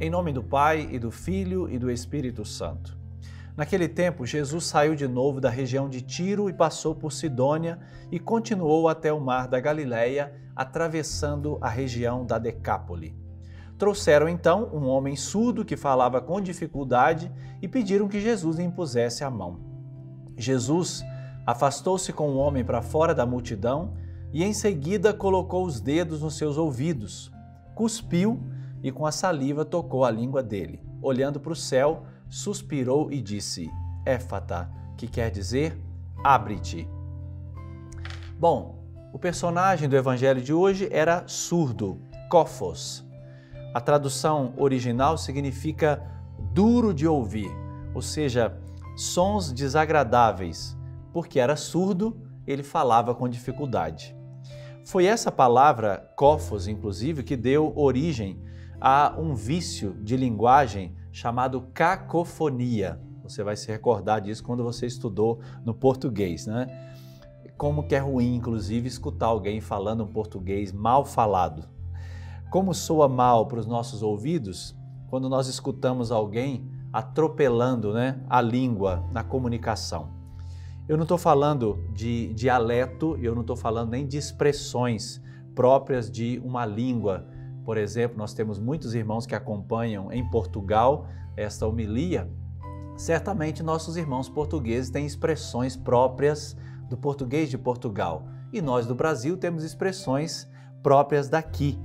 Em nome do Pai, e do Filho, e do Espírito Santo. Naquele tempo, Jesus saiu de novo da região de Tiro e passou por Sidônia e continuou até o mar da Galileia, atravessando a região da Decápole. Trouxeram então um homem surdo que falava com dificuldade e pediram que Jesus lhe impusesse a mão. Jesus afastou-se com o homem para fora da multidão e em seguida colocou os dedos nos seus ouvidos, cuspiu e com a saliva tocou a língua dele. Olhando para o céu, suspirou e disse, Éfata, que quer dizer, abre-te. Bom, o personagem do evangelho de hoje era surdo, Cófos. A tradução original significa duro de ouvir, ou seja, sons desagradáveis. Porque era surdo, ele falava com dificuldade. Foi essa palavra, Cófos, inclusive, que deu origem a um vício de linguagem chamado cacofonia. Você vai se recordar disso quando você estudou no português, né? Como que é ruim, inclusive, escutar alguém falando um português mal falado. Como soa mal para os nossos ouvidos quando nós escutamos alguém atropelando, né, a língua na comunicação. Eu não estou falando de dialeto, eu não estou falando nem de expressões próprias de uma língua. Por exemplo, nós temos muitos irmãos que acompanham em Portugal esta homilia. Certamente nossos irmãos portugueses têm expressões próprias do português de Portugal. E nós do Brasil temos expressões próprias daqui.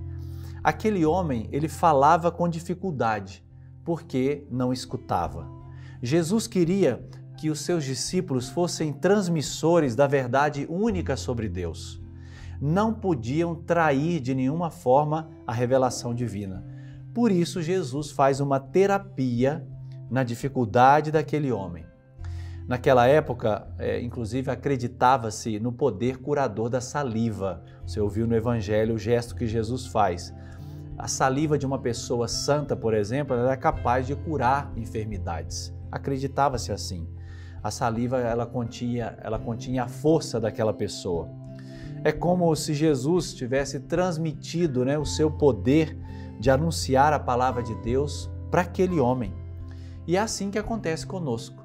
Aquele homem, ele falava com dificuldade, porque não escutava. Jesus queria que os seus discípulos fossem transmissores da verdade única sobre Deus. Não podiam trair de nenhuma forma a revelação divina. Por isso, Jesus faz uma terapia na dificuldade daquele homem. Naquela época, inclusive, acreditava-se no poder curador da saliva. Você ouviu no Evangelho o gesto que Jesus faz. A saliva de uma pessoa santa, por exemplo, era capaz de curar enfermidades. Acreditava-se assim. A saliva ela continha a força daquela pessoa. É como se Jesus tivesse transmitido, né, o seu poder de anunciar a palavra de Deus para aquele homem. E é assim que acontece conosco.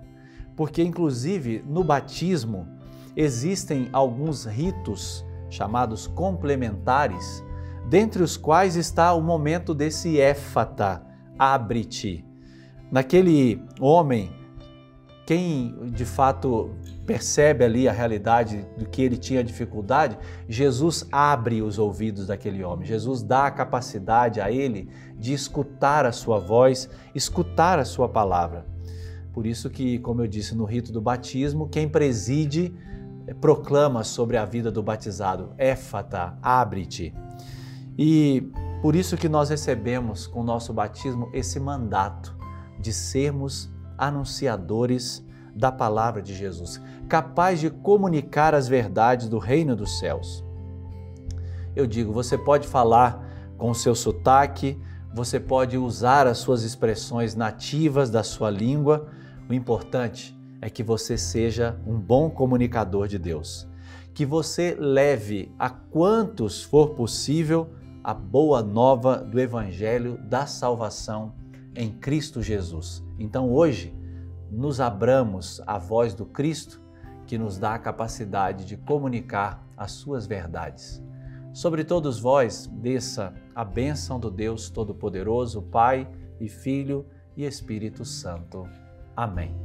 Porque, inclusive, no batismo existem alguns ritos chamados complementares, dentre os quais está o momento desse éfata, abre-te. Naquele homem, quem de fato percebe ali a realidade do que ele tinha dificuldade, Jesus abre os ouvidos daquele homem. Jesus dá a capacidade a ele de escutar a sua voz, escutar a sua palavra. Por isso que, como eu disse no rito do batismo, quem preside proclama sobre a vida do batizado, éfata, abre-te. E por isso que nós recebemos com o nosso batismo esse mandato de sermos anunciadores da palavra de Jesus, capaz de comunicar as verdades do reino dos céus. Eu digo, você pode falar com o seu sotaque, você pode usar as suas expressões nativas da sua língua, o importante é que você seja um bom comunicador de Deus, que você leve a quantos for possível a boa nova do Evangelho da salvação em Cristo Jesus. Então hoje, nos abramos à voz do Cristo que nos dá a capacidade de comunicar as suas verdades. Sobre todos vós, desça a bênção do Deus Todo-Poderoso, Pai e Filho e Espírito Santo. Amém.